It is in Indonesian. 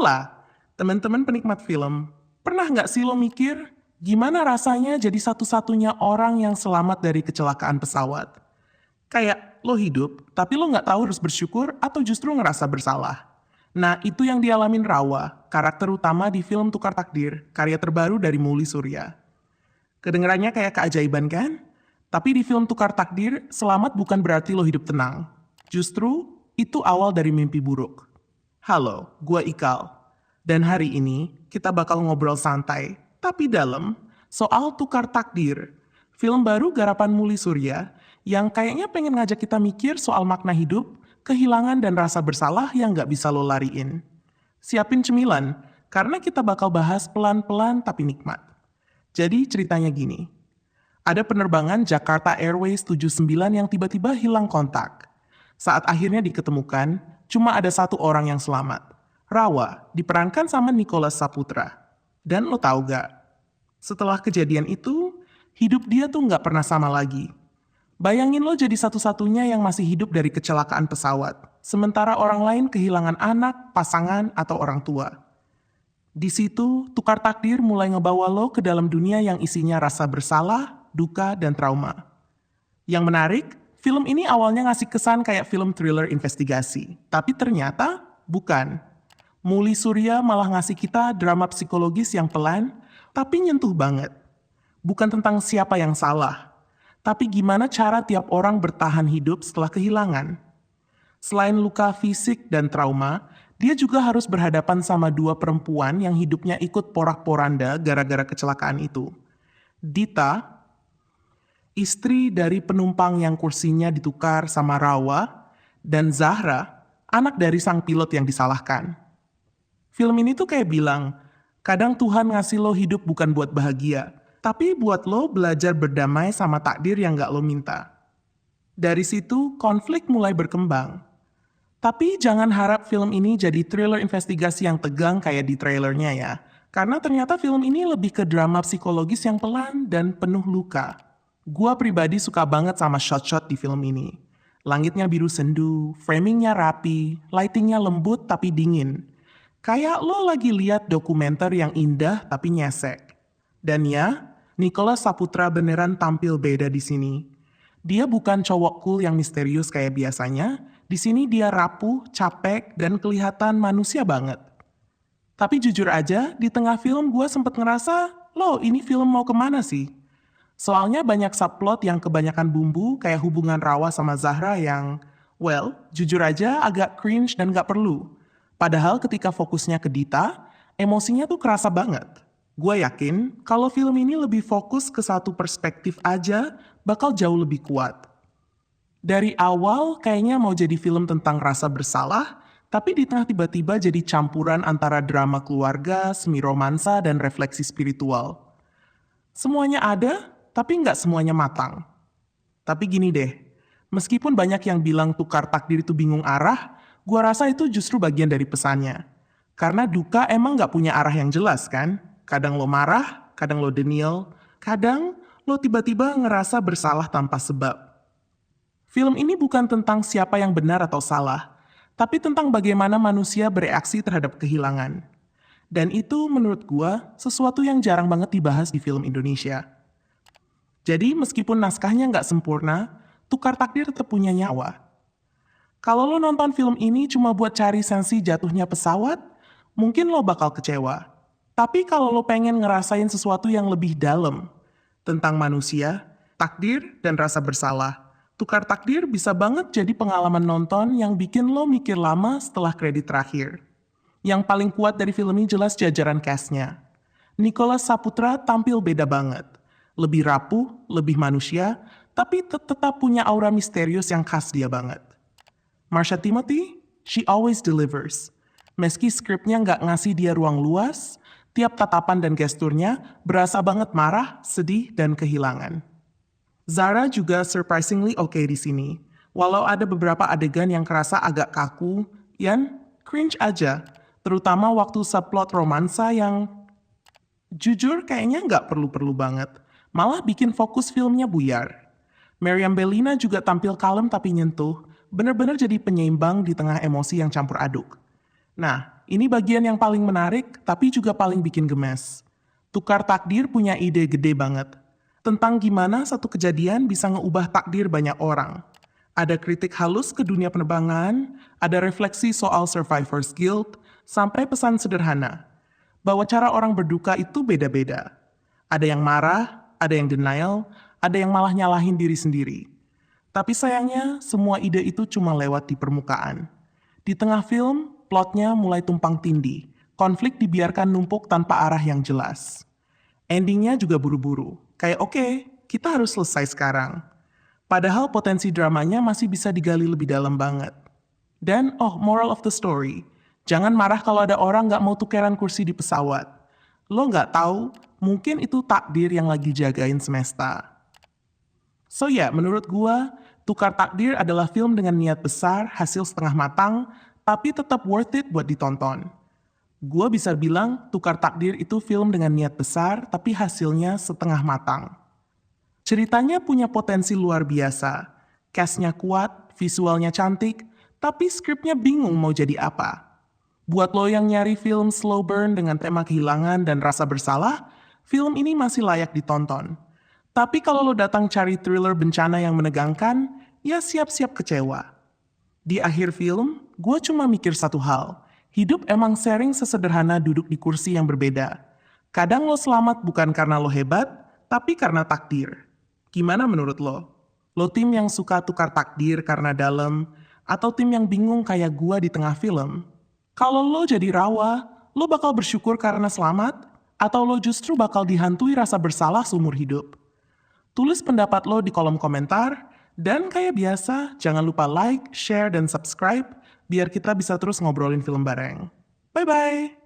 Hola, teman-teman penikmat film. Pernah nggak sih lo mikir, gimana rasanya jadi satu-satunya orang yang selamat dari kecelakaan pesawat? Kayak lo hidup, tapi lo nggak tahu harus bersyukur atau justru ngerasa bersalah. Nah, itu yang dialamin Rawa, karakter utama di film Tukar Takdir, karya terbaru dari Muli Surya. Kedengarannya kayak keajaiban kan? Tapi di film Tukar Takdir, selamat bukan berarti lo hidup tenang. Justru, itu awal dari mimpi buruk. Halo, gua Ikal. Dan hari ini, kita bakal ngobrol santai, tapi dalam, soal Tukar Takdir. Film baru garapan Muli Surya, yang kayaknya pengen ngajak kita mikir soal makna hidup, kehilangan dan rasa bersalah yang gak bisa lo lariin. Siapin cemilan, karena kita bakal bahas pelan-pelan tapi nikmat. Jadi ceritanya gini, ada penerbangan Jakarta Airways 79 yang tiba-tiba hilang kontak. Saat akhirnya diketemukan, cuma ada satu orang yang selamat. Rawa, diperankan sama Nicholas Saputra. Dan lo tau gak, setelah kejadian itu, hidup dia tuh gak pernah sama lagi. Bayangin lo jadi satu-satunya yang masih hidup dari kecelakaan pesawat, sementara orang lain kehilangan anak, pasangan, atau orang tua. Di situ, Tukar Takdir mulai ngebawa lo ke dalam dunia yang isinya rasa bersalah, duka, dan trauma. Yang menarik, film ini awalnya ngasih kesan kayak film thriller investigasi, tapi ternyata bukan. Muli Surya malah ngasih kita drama psikologis yang pelan, tapi nyentuh banget. Bukan tentang siapa yang salah, tapi gimana cara tiap orang bertahan hidup setelah kehilangan. Selain luka fisik dan trauma, dia juga harus berhadapan sama dua perempuan yang hidupnya ikut porak-poranda gara-gara kecelakaan itu. Dita, istri dari penumpang yang kursinya ditukar sama Rawa, dan Zahra, anak dari sang pilot yang disalahkan. Film ini tuh kayak bilang, kadang Tuhan ngasih lo hidup bukan buat bahagia, tapi buat lo belajar berdamai sama takdir yang gak lo minta. Dari situ, konflik mulai berkembang. Tapi jangan harap film ini jadi thriller investigasi yang tegang kayak di trailernya ya. Karena ternyata film ini lebih ke drama psikologis yang pelan dan penuh luka. Gua pribadi suka banget sama shot-shot di film ini. Langitnya biru sendu, framingnya rapi, lightingnya lembut tapi dingin. Kayak lo lagi lihat dokumenter yang indah tapi nyesek. Dan ya, Nicholas Saputra beneran tampil beda di sini. Dia bukan cowok cool yang misterius kayak biasanya. Di sini dia rapuh, capek, dan kelihatan manusia banget. Tapi jujur aja, di tengah film gue sempet ngerasa, loh ini film mau kemana sih? Soalnya banyak subplot yang kebanyakan bumbu kayak hubungan Rawa sama Zahra yang, well, jujur aja agak cringe dan gak perlu. Padahal ketika fokusnya ke Dita, emosinya tuh kerasa banget. Gue yakin kalau film ini lebih fokus ke satu perspektif aja, bakal jauh lebih kuat. Dari awal kayaknya mau jadi film tentang rasa bersalah, tapi di tengah tiba-tiba jadi campuran antara drama keluarga, semi romansa, dan refleksi spiritual. Semuanya ada, tapi nggak semuanya matang. Tapi gini deh, meskipun banyak yang bilang Tukar Takdir itu bingung arah, gua rasa itu justru bagian dari pesannya. Karena duka emang nggak punya arah yang jelas kan? Kadang lo marah, kadang lo denial, kadang lo tiba-tiba ngerasa bersalah tanpa sebab. Film ini bukan tentang siapa yang benar atau salah, tapi tentang bagaimana manusia bereaksi terhadap kehilangan. Dan itu menurut gua sesuatu yang jarang banget dibahas di film Indonesia. Jadi meskipun naskahnya nggak sempurna, Tukar Takdir tetap punya nyawa. Kalau lo nonton film ini cuma buat cari sensi jatuhnya pesawat, mungkin lo bakal kecewa. Tapi kalau lo pengen ngerasain sesuatu yang lebih dalam, tentang manusia, takdir, dan rasa bersalah, Tukar Takdir bisa banget jadi pengalaman nonton yang bikin lo mikir lama setelah kredit terakhir. Yang paling kuat dari film ini jelas jajaran cast-nya. Nicholas Saputra tampil beda banget. Lebih rapuh, lebih manusia, tapi tetap punya aura misterius yang khas dia banget. Marsha Timothy, she always delivers. Meski skripnya nggak ngasih dia ruang luas, tiap tatapan dan gesturnya berasa banget marah, sedih, dan kehilangan. Zara juga surprisingly oke di sini. Walau ada beberapa adegan yang kerasa agak kaku, yang cringe aja. Terutama waktu subplot romansa yang jujur kayaknya nggak perlu-perlu banget. Malah bikin fokus filmnya buyar. Meriam Bellina juga tampil kalem tapi nyentuh, bener-bener jadi penyeimbang di tengah emosi yang campur aduk. Nah, ini bagian yang paling menarik, tapi juga paling bikin gemes. Tukar takdir punya ide gede banget. Tentang gimana satu kejadian bisa ngeubah takdir banyak orang. Ada kritik halus ke dunia penerbangan, ada refleksi soal survivor's guilt, sampai pesan sederhana. Bahwa cara orang berduka itu beda-beda. Ada yang marah, ada yang denial, ada yang malah nyalahin diri sendiri. Tapi sayangnya, semua ide itu cuma lewat di permukaan. Di tengah film, plotnya mulai tumpang tindih. Konflik dibiarkan numpuk tanpa arah yang jelas. Endingnya juga buru-buru. Kayak oke, kita harus selesai sekarang. Padahal potensi dramanya masih bisa digali lebih dalam banget. Dan, moral of the story. Jangan marah kalau ada orang nggak mau tukeran kursi di pesawat. Lo nggak tahu, mungkin itu takdir yang lagi jagain semesta. So ya, menurut gua, Tukar Takdir adalah film dengan niat besar, hasil setengah matang, tapi tetap worth it buat ditonton. Gua bisa bilang Tukar Takdir itu film dengan niat besar, tapi hasilnya setengah matang. Ceritanya punya potensi luar biasa. Cast-nya kuat, visualnya cantik, tapi skripnya bingung mau jadi apa. Buat lo yang nyari film slow burn dengan tema kehilangan dan rasa bersalah, film ini masih layak ditonton. Tapi kalau lo datang cari thriller bencana yang menegangkan, ya siap-siap kecewa. Di akhir film, gue cuma mikir satu hal. Hidup emang sharing sesederhana duduk di kursi yang berbeda. Kadang lo selamat bukan karena lo hebat, tapi karena takdir. Gimana menurut lo? Lo tim yang suka tukar takdir karena dalam, atau tim yang bingung kayak gua di tengah film? Kalau lo jadi rawa, lo bakal bersyukur karena selamat, atau lo justru bakal dihantui rasa bersalah seumur hidup? Tulis pendapat lo di kolom komentar, dan kayak biasa, jangan lupa like, share, dan subscribe, biar kita bisa terus ngobrolin film bareng. Bye-bye!